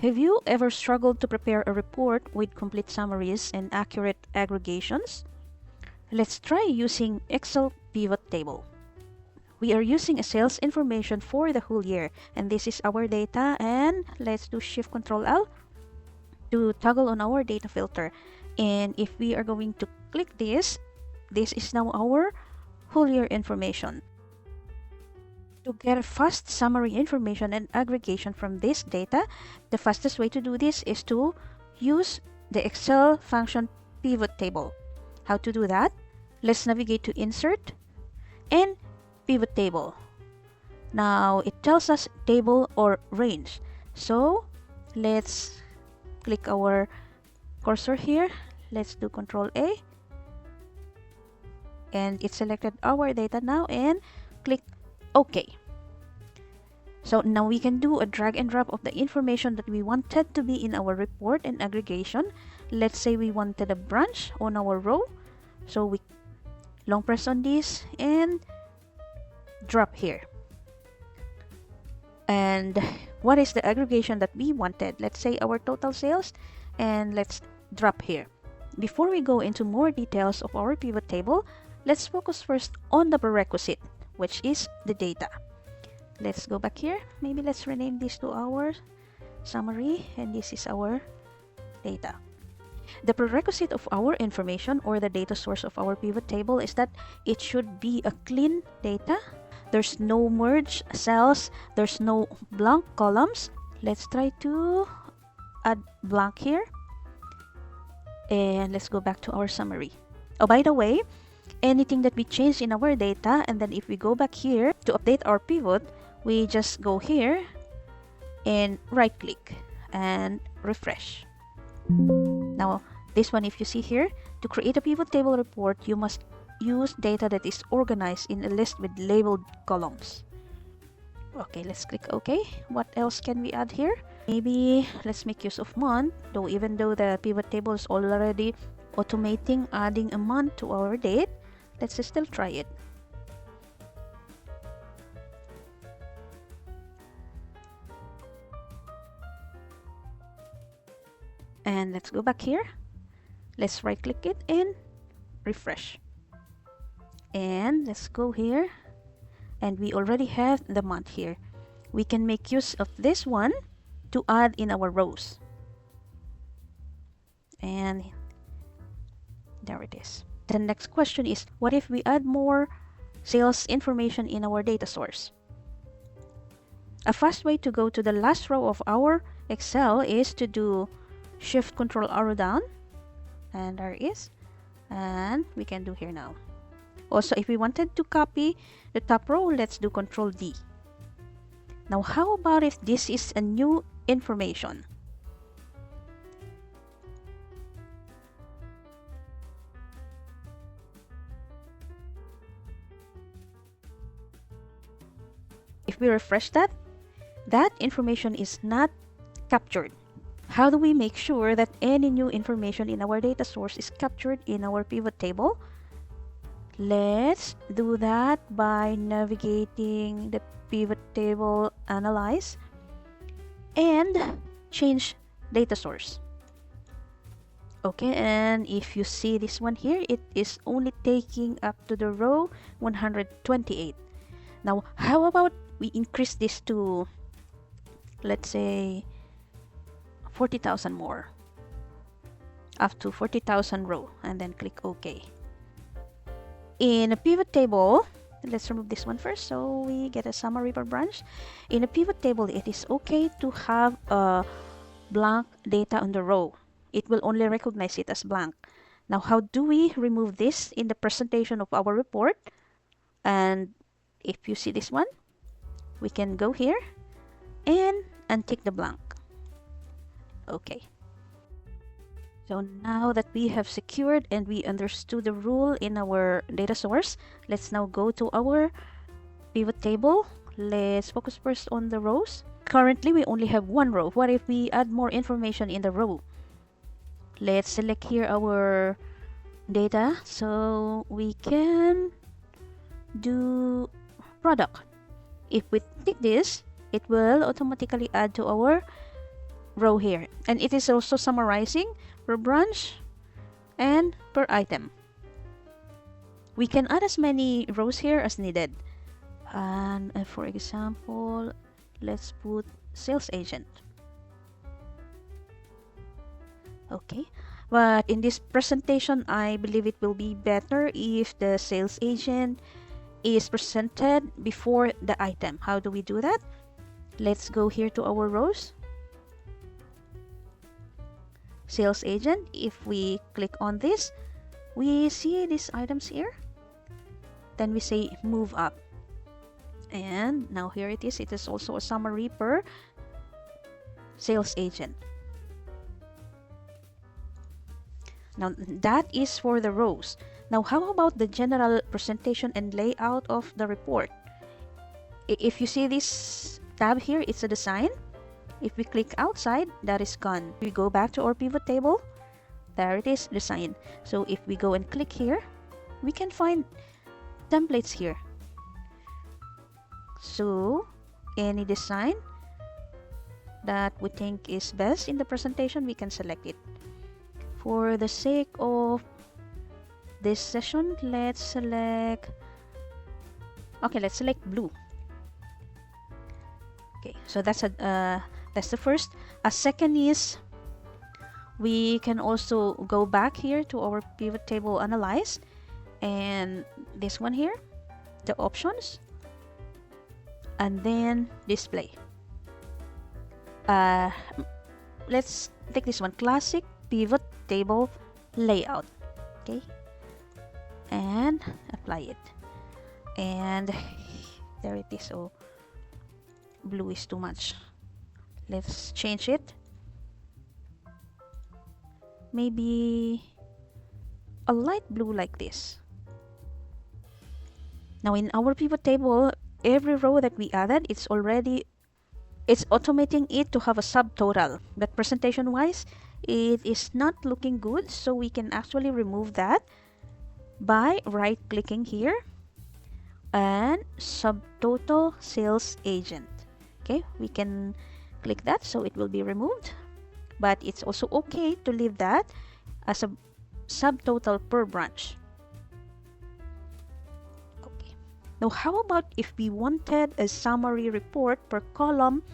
Have you ever struggled to prepare a report with complete summaries and accurate aggregations? Let's try using Excel pivot table. We are using a sales information for the whole year, and this is our data, and let's do Shift Control L to toggle on our data filter. And if we are going to click this is now our whole year information. To get a fast summary information and aggregation from this data, the fastest way to do this is to use the Excel function pivot table. How to do that? Let's navigate to Insert and Pivot Table. Now it tells us table or range. So let's click our cursor here. Let's do Control A. And it selected our data now, and click OK. So now we can do a drag and drop of the information that we wanted to be in our report and aggregation. Let's say we wanted a branch on our row. So we long press on this and drop here. And what is the aggregation that we wanted? Let's say our total sales, and let's drop here. Before we go into more details of our pivot table, let's focus first on the prerequisite, which is the data. Let's go back here. Maybe let's rename this to our summary, and this is our data. The prerequisite of our information, or the data source of our pivot table, is that it should be a clean data. There's no merged cells, there's no blank columns. Let's try to add blank here, and let's go back to our summary. Oh, by the way, anything that we change in our data, and then if we go back here to update our pivot, we just go here and right click and refresh. Now this one, if you see here, to create a pivot table report, you must use data that is organized in a list with labeled columns. Okay, let's click OK. What else can we add here? Maybe let's make use of month, though even though the pivot table is already automating adding a month to our date, let's still try it. And let's go back here. Let's right click it and refresh. And let's go here, and we already have the month here. We can make use of this one to add in our rows. And there it is. The next question is, what if we add more sales information in our data source? A fast way to go to the last row of our Excel is to do Shift Control arrow down, and there it is, and we can do here now. Also, if we wanted to copy the top row, let's do Control D. Now how about if this is a new information? If we refresh that information is not captured. How do we make sure that any new information in our data source is captured in our pivot table? Let's do that by navigating the pivot table, analyze, and change data source. Okay, and if you see this one here, it is only taking up to the row 128. Now, how about we increase this to, let's say, 40,000 more, up to 40,000 row, and then click OK. In a pivot table, let's remove this one first so we get a summary per branch. In a pivot table, it is okay to have a blank data on the row. It will only recognize it as blank. Now, how do we remove this in the presentation of our report? And if you see this one, we can go here and untick the blank. Okay. So now that we have secured and we understood the rule in our data source, let's now go to our pivot table. Let's focus first on the rows. Currently, we only have one row. What if we add more information in the row? Let's select here our data so we can do product. If we tick this, it will automatically add to our row here, and it is also summarizing per branch and per item. We can add as many rows here as needed. And for example, let's put sales agent. Okay, but in this presentation, I believe it will be better if the sales agent is presented before the item. How do we do that? Let's go here to our rows. Sales agent, if we click on this, we see these items here. Then we say move up. And now here it is. It is also a summary per sales agent. Now that is for the rows. Now how about the general presentation and layout of the report? If you see this tab here, it's a design. If we click outside, that is gone. We go back to our pivot table. There it is, design. So if we go and click here, we can find templates here. So any design that we think is best in the presentation, we can select it. For the sake of this session, let's select blue. Okay, so that's the first. A second is we can also go back here to our pivot table analyze, and this one here, the options, and then display. Let's take this one, classic pivot table layout. Okay, and apply it, and there it is. Oh, blue is too much. Let's change it, maybe a light blue like this. Now in our pivot table, every row that we added, it's automating it to have a subtotal, but presentation wise it is not looking good, so we can actually remove that by right clicking here and subtotal sales agent. Okay, we can click that, so it will be removed, but it's also okay to leave that as a subtotal per branch. Okay, now how about if we wanted a summary report per column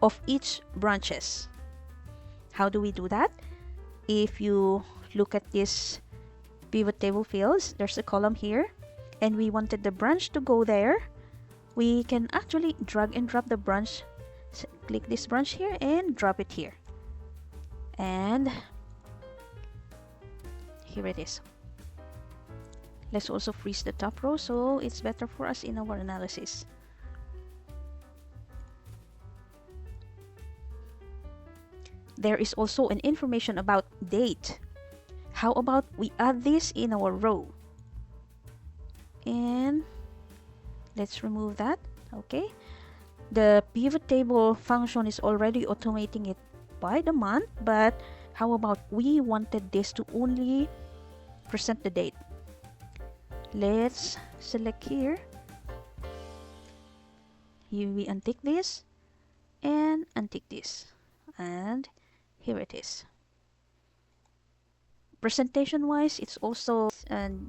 of each branches? How do we do that? If you look at this pivot table fields, there's a column here, and we wanted the branch to go there. We can actually drag and drop the branch. So click this branch here and drop it here, and here it is. Let's also freeze the top row so it's better for us in our analysis. There is also an information about date. How about we add this in our row? And let's remove that. Okay, the pivot table function is already automating it by the month, but how about we wanted this to only present the date? Let's select here. We untick this and untick this, and here it is. Presentation wise, it's also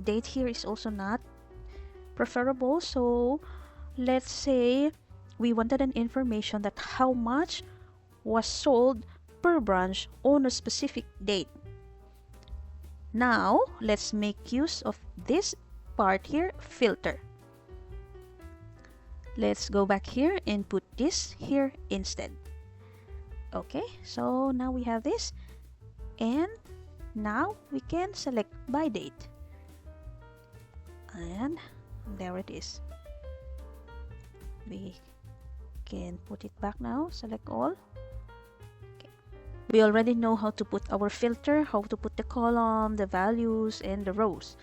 date here is also not preferable. So let's say we wanted an information that how much was sold per branch on a specific date. Now let's make use of this part here, filter. Let's go back here and put this here instead. Okay, so now we have this, and now we can select by date, and there it is. We can put it back now, select all. Okay. We already know how to put our filter, how to put the column, the values, and the rows.